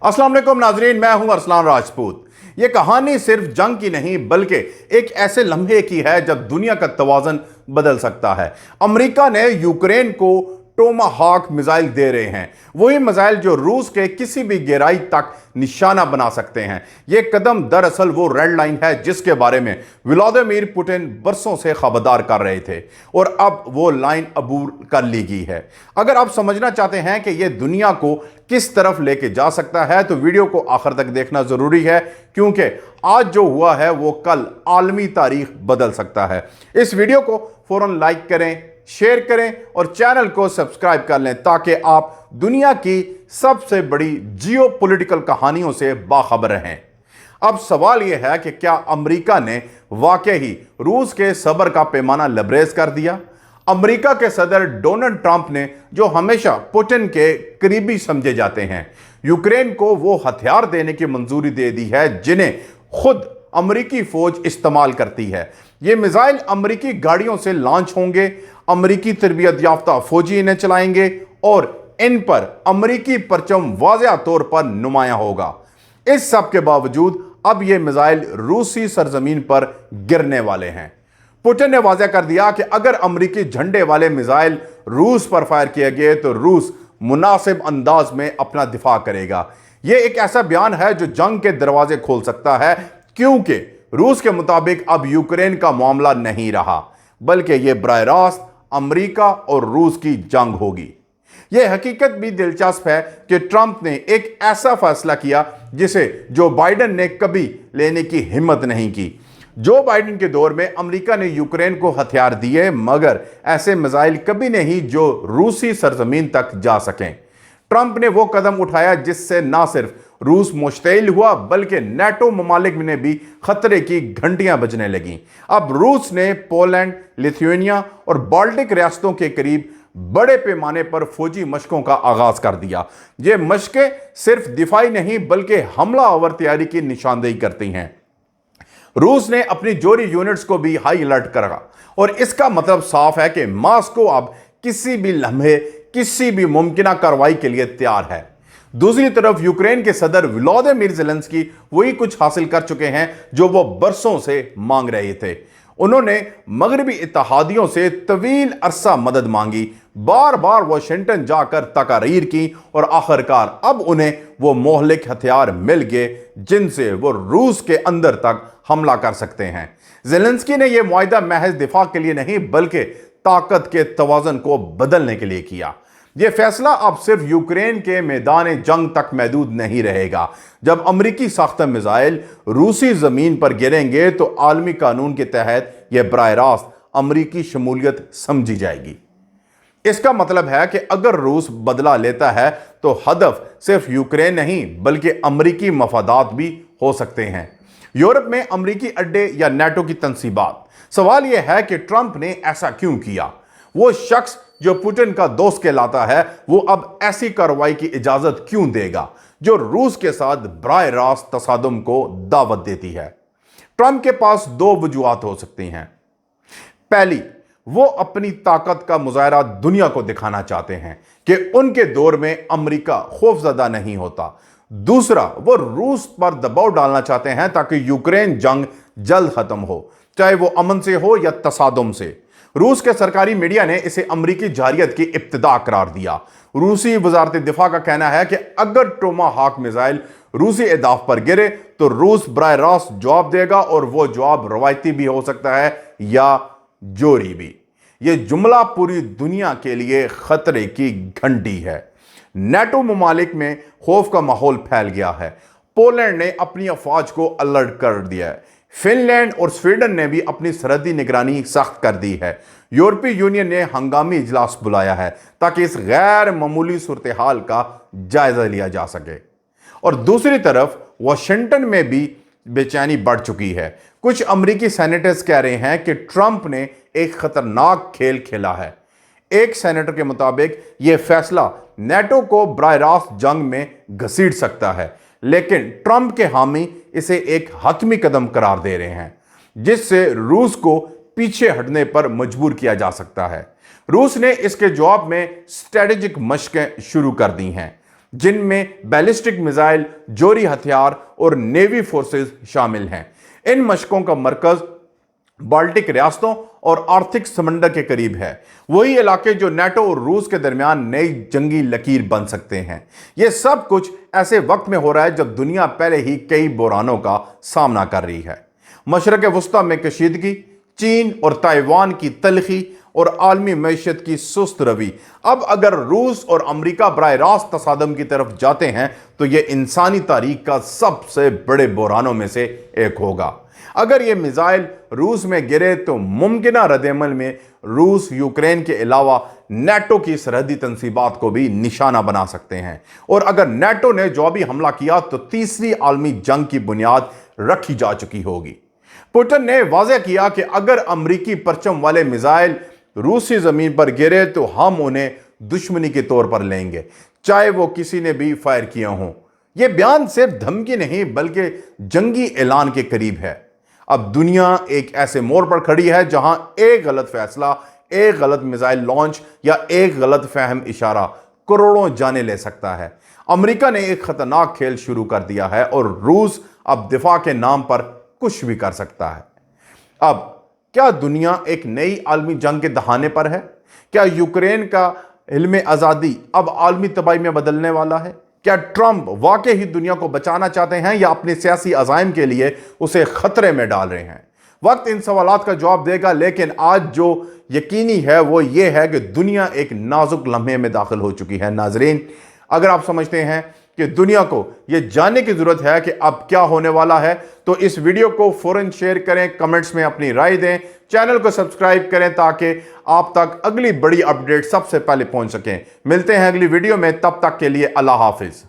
अस्सलाम वालेकुम नाजरीन, मैं हूं अरसलान राजपूत। ये कहानी सिर्फ जंग की नहीं बल्कि एक ऐसे लम्हे की है जब दुनिया का तवाज़न बदल सकता है। अमेरिका ने यूक्रेन को टोमाहाक मिसाइल दे रहे हैं, वही मिसाइल जो रूस के किसी भी गहराई तक निशाना बना सकते हैं। यह कदम दरअसल वो रेड लाइन है जिसके बारे में व्लादिमीर पुतिन बरसों से खबरदार कर रहे थे और अब वो लाइन अबूर कर ली गई है। अगर आप समझना चाहते हैं कि यह दुनिया को किस तरफ लेके जा सकता है तो वीडियो को आखिर तक देखना जरूरी है, क्योंकि आज जो हुआ है वो कल आलमी तारीख बदल सकता है। इस वीडियो को फौरन लाइक करें, शेयर करें और चैनल को सब्सक्राइब कर लें ताकि आप दुनिया की सबसे बड़ी जियोपॉलिटिकल कहानियों से बाखबर रहें। अब सवाल यह है कि क्या अमेरिका ने वाकई ही रूस के सब्र का पैमाना लबरेज कर दिया? अमेरिका के सदर डोनाल्ड ट्रंप ने, जो हमेशा पुतिन के करीबी समझे जाते हैं, यूक्रेन को वो हथियार देने की मंजूरी दे दी है जिन्हें खुद अमेरिकी फौज इस्तेमाल करती है। ये मिसाइल अमेरिकी गाड़ियों से लॉन्च होंगे, अमेरिकी तरबियत याफ्ता फौजी इन्हें चलाएंगे और इन पर अमेरिकी परचम वाज़ेह तौर पर नुमायां होगा। इस सब के बावजूद अब ये मिसाइल रूसी सरजमीन पर गिरने वाले हैं। पुतिन ने वाज़ेह कर दिया कि अगर अमेरिकी झंडे वाले मिसाइल रूस पर फायर किए गए तो रूस मुनासिब अंदाज में अपना दिफा करेगा। यह एक ऐसा बयान है जो जंग के दरवाजे खोल सकता है, क्योंकि रूस के मुताबिक अब यूक्रेन का मामला नहीं रहा बल्कि यह बराह रास्त अमेरिका और रूस की जंग होगी। यह हकीकत भी दिलचस्प है कि ट्रंप ने एक ऐसा फैसला किया जिसे जो बाइडेन ने कभी लेने की हिम्मत नहीं की। जो बाइडेन के दौर में अमेरिका ने यूक्रेन को हथियार दिए, मगर ऐसे मिसाइल कभी नहीं जो रूसी सरजमीन तक जा सकें। ट्रंप ने वो कदम उठाया जिससे ना सिर्फ रूस मुश्तइल हुआ बल्कि नेटो ममालिक ने भी खतरे की घंटियां बजने लगीं। अब रूस ने पोलैंड, लिथुआनिया और बाल्टिक रियासतों के करीब बड़े पैमाने पर फौजी मशकों का आगाज कर दिया। ये मशकें सिर्फ दिफाई नहीं बल्कि हमला आवर तैयारी की निशानदेही करती हैं। रूस ने अपनी जोरी यूनिट्स को भी हाई अलर्ट करा और इसका मतलब साफ है कि मॉस्को अब किसी भी लम्हे किसी भी मुमकिन कार्रवाई के लिए तैयार है। दूसरी तरफ यूक्रेन के सदर व्लादिमीर ज़ेलेंस्की वही कुछ हासिल कर चुके हैं जो वो बरसों से मांग रहे थे। उन्होंने मगरबी इत्तेहादियों से तवील अरसा मदद मांगी, बार बार वाशिंगटन जाकर तकारीर की और आखिरकार अब उन्हें वो मोहलिक हथियार मिल गए जिनसे वो रूस के अंदर तक हमला कर सकते हैं। ज़ेलेंस्की ने यह मुआहिदा महज दिफा के लिए नहीं बल्कि ताकत के तवाज़न को बदलने के लिए किया। यह फैसला अब सिर्फ यूक्रेन के मैदान जंग तक महदूद नहीं रहेगा। जब अमेरिकी साख्ता मिसाइल रूसी जमीन पर गिरेंगे तो आलमी कानून के तहत यह बराह रास्त अमेरिकी शमूलियत समझी जाएगी। इसका मतलब है कि अगर रूस बदला लेता है तो हदफ सिर्फ यूक्रेन नहीं बल्कि अमेरिकी मफादात भी हो सकते हैं। यूरोप में अमेरिकी अड्डे या नेटो की तंसीबात। सवाल यह है कि ट्रंप ने ऐसा क्यों किया? वो शख्स जो पुतिन का दोस्त कहलाता है, वो अब ऐसी कार्रवाई की इजाजत क्यों देगा जो रूस के साथ बराह रास्त तसादुम को दावत देती है? ट्रंप के पास दो वजूहात हो सकती हैं। पहली, वो अपनी ताकत का मुजाहरा दुनिया को दिखाना चाहते हैं कि उनके दौर में अमेरिका खौफजदा नहीं होता। दूसरा, वो रूस पर दबाव डालना चाहते हैं ताकि यूक्रेन जंग जल्द खत्म हो, चाहे वो अमन से हो या तसादुम से। रूस के सरकारी मीडिया ने इसे अमेरिकी जारियत की इब्तिदा करार दिया। रूसी वजारत दिफा का कहना है कि अगर टोमाहाक मिसाइल रूसी अहदाफ पर गिरे तो रूस बराह रास्त जवाब देगा और वो जवाब रवायती भी हो सकता है या जोरी भी। यह जुमला पूरी दुनिया के लिए खतरे की घंटी है। नेटो ममालिक में खौफ का माहौल फैल गया है। पोलैंड ने अपनी अफवाज को अलर्ट कर दिया है। फिनलैंड और स्वीडन ने भी अपनी सरहदी निगरानी सख्त कर दी है। यूरोपीय यूनियन ने हंगामी इजलास बुलाया है ताकि इस गैर मामूली सूरत हाल का जायजा लिया जा सके। और दूसरी तरफ वाशिंगटन में भी बेचैनी बढ़ चुकी है। कुछ अमेरिकी सेनेटर्स कह रहे हैं कि ट्रंप ने एक खतरनाक खेल खेला है। एक सेनेटर के मुताबिक यह फैसला नेटो को बराह रास्त जंग में घसीट सकता है, लेकिन ट्रंप के हामी इसे एक हतमी कदम करार दे रहे हैं जिससे रूस को पीछे हटने पर मजबूर किया जा सकता है। रूस ने इसके जवाब में स्ट्रेटेजिक मशकें शुरू कर दी हैं। जिनमें बैलिस्टिक मिसाइल, जोरी हथियार और नेवी फोर्सेस शामिल हैं। इन मशकों का मरकज बाल्टिक रियासतों और आर्थिक समंदर के करीब है, वही इलाके जो नेटो और रूस के दरमियान नई जंगी लकीर बन सकते हैं। यह सब कुछ ऐसे वक्त में हो रहा है जब दुनिया पहले ही कई बुरानों का सामना कर रही है। मशरक़ वस्ता में कशीदगी, चीन और ताइवान की तलखी और आलमी मईशत की सुस्त रवि। अब अगर रूस और अमेरिका बराह रास्त तसादम की तरफ जाते हैं तो यह इंसानी तारीख का सबसे बड़े बुरानों में से एक होगा। अगर यह मिसाइल रूस में गिरे तो मुमकिना रद्दअमल में रूस यूक्रेन के अलावा नेटो की सरहदी तंसीबात को भी निशाना बना सकते हैं, और अगर नेटो ने जवाबी हमला किया तो तीसरी आलमी जंग की बुनियाद रखी जा चुकी होगी। पुतिन ने वाज़ेह किया कि अगर अमरीकी परचम वाले मिसाइल रूसी जमीन पर गिरे तो हम उन्हें दुश्मनी के तौर पर लेंगे, चाहे वो किसी ने भी फायर किया हो। यह बयान सिर्फ धमकी नहीं बल्कि जंगी ऐलान के करीब है। अब दुनिया एक ऐसे मोड़ पर खड़ी है जहां एक गलत फैसला, एक गलत मिसाइल लॉन्च या एक गलत फहम इशारा करोड़ों जाने ले सकता है। अमेरिका ने एक खतरनाक खेल शुरू कर दिया है और रूस अब दिफा के नाम पर कुछ भी कर सकता है। अब क्या दुनिया एक नई आलमी जंग के दहाने पर है? क्या यूक्रेन का इल्म आज़ादी अब आलमी तबाही में बदलने वाला है? क्या ट्रंप वाकई ही दुनिया को बचाना चाहते हैं या अपने सियासी अज़ाइम के लिए उसे खतरे में डाल रहे हैं? वक्त इन सवालात का जवाब देगा, लेकिन आज जो यकीनी है वो ये है कि दुनिया एक नाजुक लम्हे में दाखिल हो चुकी है। नाजरीन, अगर आप समझते हैं कि दुनिया को यह जानने की जरूरत है कि अब क्या होने वाला है तो इस वीडियो को फौरन शेयर करें, कमेंट्स में अपनी राय दें, चैनल को सब्सक्राइब करें ताकि आप तक अगली बड़ी अपडेट सबसे पहले पहुंच सकें। मिलते हैं अगली वीडियो में, तब तक के लिए अल्लाह हाफिज।